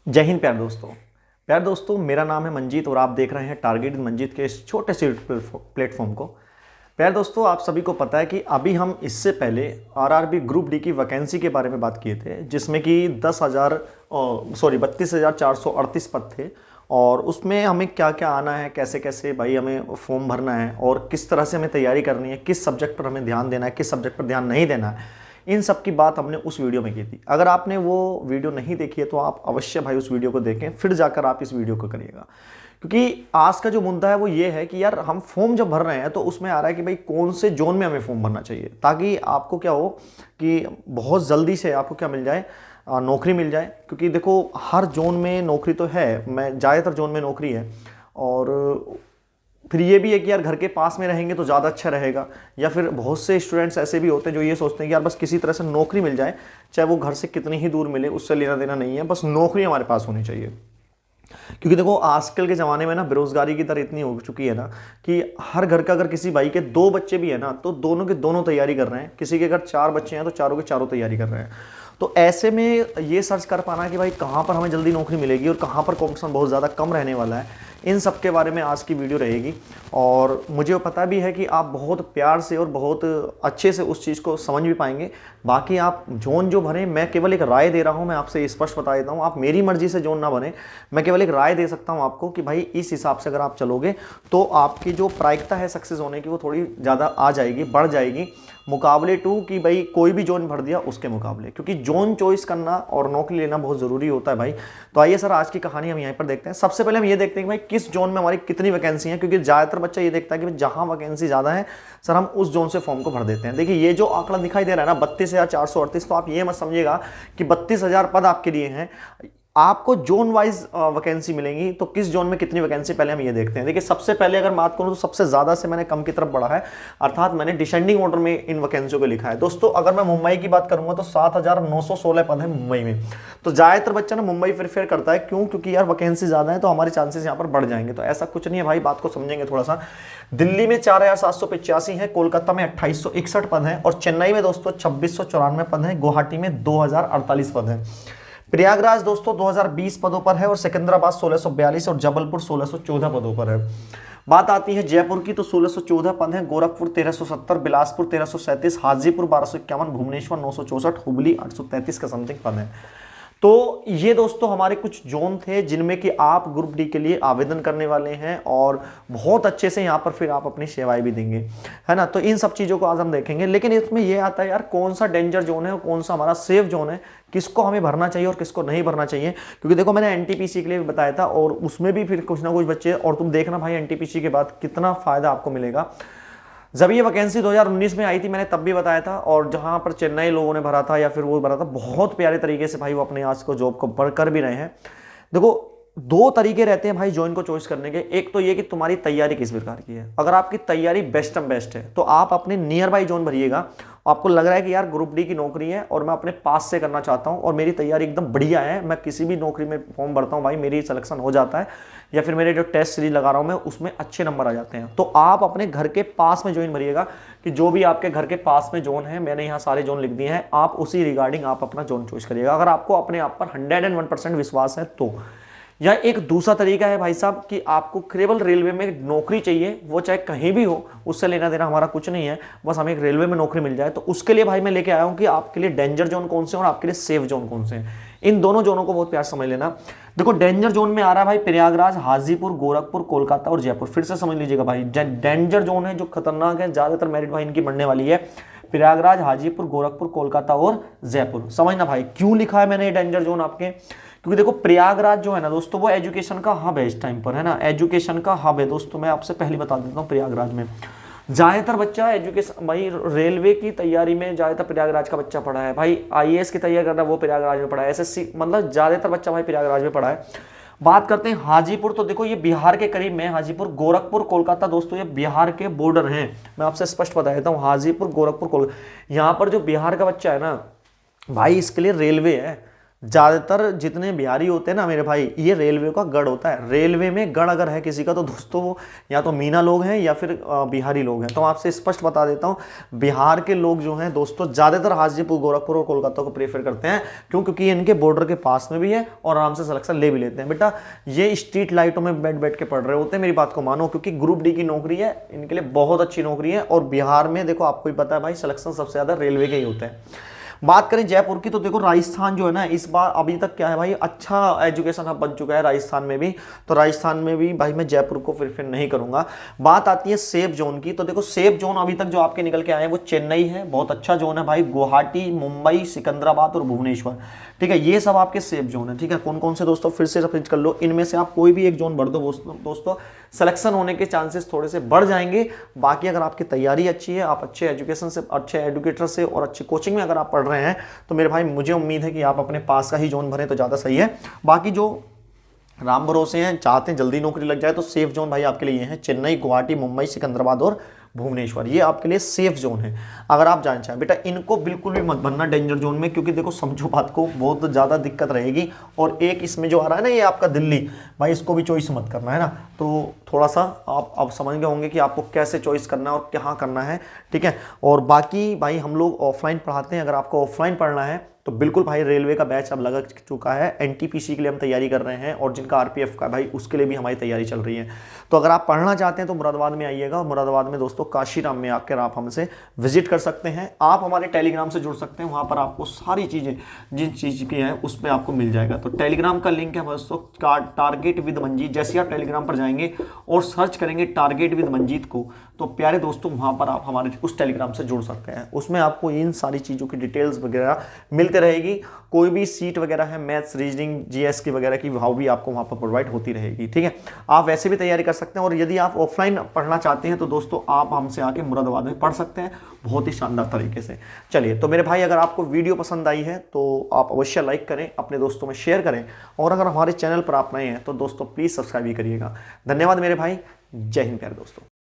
जय हिंद प्यारे दोस्तों मेरा नाम है मंजीत और आप देख रहे हैं टारगेट मंजीत के इस छोटे से प्लेटफॉर्म को। प्यारे दोस्तों, आप सभी को पता है कि अभी हम इससे पहले आरआरबी ग्रुप डी की वैकेंसी के बारे में बात किए थे, जिसमें कि 32,438 पद थे और उसमें हमें क्या क्या आना है, कैसे कैसे भाई हमें फॉर्म भरना है और किस तरह से हमें तैयारी करनी है, किस सब्जेक्ट पर हमें ध्यान देना है, किस सब्जेक्ट पर ध्यान नहीं देना है। इन सब की बात हमने उस वीडियो में की थी। अगर आपने वो वीडियो नहीं देखी है तो आप अवश्य भाई उस वीडियो को देखें, फिर जाकर आप इस वीडियो को करिएगा। क्योंकि आज का जो मुद्दा है वो ये है कि यार हम फॉर्म जब भर रहे हैं तो उसमें आ रहा है कि भाई कौन से जोन में हमें फॉर्म भरना चाहिए, ताकि आपको क्या हो कि बहुत जल्दी से आपको क्या मिल जाए, नौकरी मिल जाए। क्योंकि देखो हर जोन में नौकरी तो है, मैं ज़्यादातर जोन में नौकरी है, और फिर ये भी है कि यार घर के पास में रहेंगे तो ज़्यादा अच्छा रहेगा। या फिर बहुत से स्टूडेंट्स ऐसे भी होते हैं जो ये सोचते हैं कि यार बस किसी तरह से नौकरी मिल जाए, चाहे वो घर से कितनी ही दूर मिले, उससे लेना देना नहीं है, बस नौकरी हमारे पास होनी चाहिए। क्योंकि देखो आजकल के ज़माने में ना बेरोजगारी की दर इतनी हो चुकी है ना कि हर घर का अगर किसी भाई के 2 बच्चे भी है ना तो दोनों के दोनों तैयारी कर रहे हैं, किसी के अगर 4 बच्चे हैं तो चारों के चारों तैयारी कर रहे हैं। तो ऐसे में ये सर्च कर पाना कि भाई कहाँ पर हमें जल्दी नौकरी मिलेगी और कहाँ पर कॉम्पिटिशन बहुत ज़्यादा कम रहने वाला है, इन सब के बारे में आज की वीडियो रहेगी। और मुझे पता भी है कि आप बहुत प्यार से और बहुत अच्छे से उस चीज़ को समझ भी पाएंगे। बाकी आप जोन जो भरें, मैं केवल एक राय दे रहा हूं, मैं आपसे स्पष्ट बता देता हूं, आप मेरी मर्जी से जोन ना बने, मैं केवल एक राय दे सकता हूं आपको कि भाई इस हिसाब से अगर आप चलोगे तो आपकी जो प्रायिकता है सक्सेस होने की वो थोड़ी ज़्यादा आ जाएगी, बढ़ जाएगी, मुकाबले टू कि भाई कोई भी जोन भर दिया उसके मुकाबले। क्योंकि जोन चॉइस करना और नौकरी लेना बहुत ज़रूरी होता है भाई। तो आइए सर आज की कहानी हम यहीं पर देखते हैं। सबसे पहले हम ये देखते हैं कि भाई किस जोन में हमारी कितनी वैकेंसी है, क्योंकि ज़्यादातर बच्चा ये देखता है कि जहाँ वैकेंसी ज़्यादा है सर हम उस जोन से फॉर्म को भर देते हैं। देखिए ये जो आंकड़ा दिखाई दे रहा है ना 32,438, तो आप ये मत समझिएगा कि 32,000 पद आपके लिए हैं, आपको जोन वाइज वैकेंसी मिलेंगी। तो किस जोन में कितनी वैकेंसी पहले हम ये देखते हैं। देखिए सबसे पहले अगर बात करूं तो सबसे ज्यादा से मैंने कम की तरफ बढ़ा है, अर्थात मैंने डिसेंडिंग ऑर्डर में इन वैकेंसियों को लिखा है। दोस्तों अगर मैं मुंबई की बात करूंगा तो 7,916 पद है मुंबई में। तो ज्यादातर बच्चा ना मुंबई प्रेफर करता है, क्यों? क्योंकि यार वैकेंसी ज्यादा है तो हमारे चांसेस यहाँ पर बढ़ जाएंगे। तो ऐसा कुछ नहीं है भाई, बात को समझेंगे थोड़ा सा। दिल्ली में 4,785 है, कोलकाता में 2,861 पद है और चेन्नई में दोस्तों 2,694 पद है, गुवाहाटी में 2,048 पद है। प्रयागराज दोस्तों 2020 पदों पर है और सिकंदराबाद 1642 और जबलपुर 1614 पदों पर है। बात आती है जयपुर की तो 1614 पद है, गोरखपुर 1370, बिलासपुर 1337, हाजीपुर 1251, भुवनेश्वर 964, हुबली 833 का समथिंग पद है। तो ये दोस्तों हमारे कुछ जोन थे जिनमें कि आप ग्रुप डी के लिए आवेदन करने वाले हैं और बहुत अच्छे से यहाँ पर फिर आप अपनी सेवाएं भी देंगे, है ना। तो इन सब चीज़ों को आज हम देखेंगे। लेकिन इसमें ये आता है यार कौन सा डेंजर जोन है और कौन सा हमारा सेफ जोन है, किसको हमें भरना चाहिए और किसको नहीं भरना चाहिए। क्योंकि देखो मैंने एनटीपीसी के लिए भी बताया था और उसमें भी फिर कुछ ना कुछ बच्चे, और तुम देखना भाई एनटीपीसी के बाद कितना फायदा आपको मिलेगा। जब ये वैकेंसी 2019 में आई थी मैंने तब भी बताया था, और जहां पर चेन्नई लोगों ने भरा था या फिर वो भरा था, बहुत प्यारे तरीके से भाई वो अपने आज को जॉब को भर कर भी रहे हैं। देखो 2 तरीके रहते हैं भाई जॉइन को चॉइस करने के। एक तो ये कि तुम्हारी तैयारी किस प्रकार की है। अगर आपकी तैयारी बेस्ट है तो आप अपने नियर बाई जोन भरिएगा। आपको लग रहा है कि यार ग्रुप डी की नौकरी है और मैं अपने पास से करना चाहता हूं और मेरी तैयारी एकदम बढ़िया है, मैं किसी भी नौकरी में फॉर्म भरता हूं भाई मेरी सिलेक्शन हो जाता है, या फिर मेरे जो टेस्ट सीरीज लगा रहा हूं मैं उसमें अच्छे नंबर आ जाते हैं, तो आप अपने घर के पास में ज्वाइन भरिएगा। कि जो भी आपके घर के पास में जोन है, मैंने यहाँ सारे जोन लिख दिए हैं, आप उसी रिगार्डिंग आप अपना जोन चॉइस करिएगा। अगर आपको अपने आप पर 101% विश्वास है तो। या एक दूसरा तरीका है भाई साहब कि आपको केवल रेलवे में नौकरी चाहिए, वो चाहे कहीं भी हो, उससे लेना देना हमारा कुछ नहीं है, बस हमें एक रेलवे में नौकरी मिल जाए। तो उसके लिए भाई मैं लेके आया हूं कि आपके लिए डेंजर जोन कौन से और आपके लिए सेफ जोन कौन से हैं। इन दोनों जोनों को बहुत प्यार समझ लेना। देखो डेंजर जोन में आ रहा है भाई प्रयागराज, हाजीपुर, गोरखपुर, कोलकाता और जयपुर। फिर से समझ लीजिएगा भाई, डेंजर जोन है जो खतरनाक है, ज्यादातर मेरिट भाई इनकी बढ़ने वाली है, प्रयागराज, हाजीपुर, गोरखपुर, कोलकाता और जयपुर। समझना भाई क्यों लिखा है मैंने ये डेंजर जोन आपके, क्योंकि देखो प्रयागराज जो है ना दोस्तों वो एजुकेशन का हब है इस टाइम पर, है ना, एजुकेशन का हब है दोस्तों। मैं आपसे पहले बता देता हूँ प्रयागराज में ज्यादातर बच्चा एजुकेशन, भाई रेलवे की तैयारी में ज्यादातर प्रयागराज का बच्चा पढ़ा है भाई, आईएएस की तैयारी कर रहा है वो प्रयागराज में पढ़ा है, एसएससी मतलब ज्यादातर बच्चा भाई प्रयागराज में पढ़ा है। बात करते हैं हाजीपुर, तो देखो ये बिहार के करीब में हाजीपुर, गोरखपुर, कोलकाता दोस्तों ये बिहार के बॉर्डर हैं। मैं आपसे स्पष्ट बता देता हूँ, हाजीपुर, गोरखपुर, कोलकाता, यहाँ पर जो बिहार का बच्चा है ना भाई इसके लिए रेलवे है। ज़्यादातर जितने बिहारी होते हैं ना मेरे भाई, ये रेलवे का गढ़ होता है। रेलवे में गढ़ अगर है किसी का तो दोस्तों वो या तो मीना लोग हैं या फिर बिहारी लोग हैं। तो आपसे स्पष्ट बता देता हूँ, बिहार के लोग जो हैं दोस्तों ज़्यादातर हाजीपुर, गोरखपुर और कोलकाता को प्रेफर करते हैं। क्यों? क्योंकि ये इनके बॉर्डर के पास में भी है और आराम से सिलेक्शन ले भी लेते हैं। बेटा ये स्ट्रीट लाइटों में बैठ बैठ के पढ़ रहे होते हैं, मेरी बात को मानो, क्योंकि ग्रुप डी की नौकरी है, इनके लिए बहुत अच्छी नौकरी है। और बिहार में देखो आपको ही पता है भाई, सिलेक्शन सबसे ज़्यादा रेलवे के ही होते हैं। बात करें जयपुर की तो देखो राजस्थान जो है ना, इस बार अभी तक क्या है भाई, अच्छा एजुकेशन हब बन चुका है राजस्थान में भी। तो राजस्थान में भी भाई मैं जयपुर को प्रेफर नहीं करूंगा। बात आती है सेफ जोन की, तो देखो सेफ जोन अभी तक जो आपके निकल के आए हैं वो चेन्नई है, बहुत अच्छा जोन है भाई, गुवाहाटी, मुंबई, सिकंदराबाद और भुवनेश्वर। ठीक है, ये सब आपके सेफ जोन है। ठीक है, कौन कौन से दोस्तों फिर से रेफरेंस कर लो, इनमें से आप कोई भी एक जोन भर दो दोस्तों, सिलेक्शन होने के चांसेस थोड़े से बढ़ जाएंगे। बाकी अगर आपकी तैयारी अच्छी है, आप अच्छे एजुकेशन से, अच्छे एजुकेटर से और अच्छी कोचिंग में अगर आप पढ़ रहे हैं, तो मेरे भाई मुझे उम्मीद है कि आप अपने पास का ही जोन भरें तो ज़्यादा सही है। बाकी जो राम भरोसे हैं, चाहते हैं जल्दी नौकरी लग जाए, तो सेफ जोन भाई आपके लिए है चेन्नई, गुवाहाटी, मुंबई, सिकंदराबाद और भुवनेश्वर। ये आपके लिए सेफ जोन है अगर आप जाना चाहें। बेटा इनको बिल्कुल भी मत बनना डेंजर जोन में, क्योंकि देखो समझो बात को, बहुत ज़्यादा दिक्कत रहेगी। और एक इसमें जो आ रहा है ना, ये आपका दिल्ली भाई, इसको भी चॉइस मत करना है ना। तो थोड़ा सा आप समझ गए होंगे कि आपको कैसे चॉइस करना है और क्या करना है। ठीक है, और बाकी भाई हम लोग ऑफलाइन पढ़ाते हैं, अगर आपको ऑफलाइन पढ़ना है तो बिल्कुल भाई रेलवे का बैच अब लग चुका है। एनटीपीसी के लिए हम तैयारी कर रहे हैं, और जिनका आरपीएफ का भाई उसके लिए भी हमारी तैयारी चल रही है। तो अगर आप पढ़ना चाहते हैं तो मुरादाबाद में आइएगा। मुरादाबाद में दोस्तों काशीराम में आकर आप हमसे विजिट कर सकते हैं। आप हमारे टेलीग्राम से जुड़ सकते हैं, वहाँ पर आपको सारी चीज़ें जिन चीज़ की हैं उस पर आपको मिल जाएगा। तो टेलीग्राम का लिंक है दोस्तों टारगेट विद मंजीत। जैसे आप टेलीग्राम पर जाएंगे और सर्च करेंगे टारगेट विद मंजीत को, तो प्यारे दोस्तों वहाँ पर आप हमारे उस टेलीग्राम से जुड़ सकते हैं। उसमें आपको इन सारी चीज़ों की डिटेल्स वगैरह मिलते रहेगी। कोई भी सीट वगैरह है मैथ्स, रीजनिंग, जीएस की वगैरह की, वो भी आपको वहाँ पर प्रोवाइड होती रहेगी। ठीक है, आप वैसे भी तैयारी कर सकते हैं। और यदि आप ऑफलाइन पढ़ना चाहते हैं तो दोस्तों आप हमसे आके मुरादाबाद में पढ़ सकते हैं बहुत ही शानदार तरीके से। चलिए, तो मेरे भाई अगर आपको वीडियो पसंद आई है तो आप अवश्य लाइक करें, अपने दोस्तों में शेयर करें, और अगर हमारे चैनल पर आप नए हैं तो दोस्तों प्लीज़ सब्सक्राइब भी करिएगा। धन्यवाद मेरे भाई, जय हिंद प्यारे दोस्तों।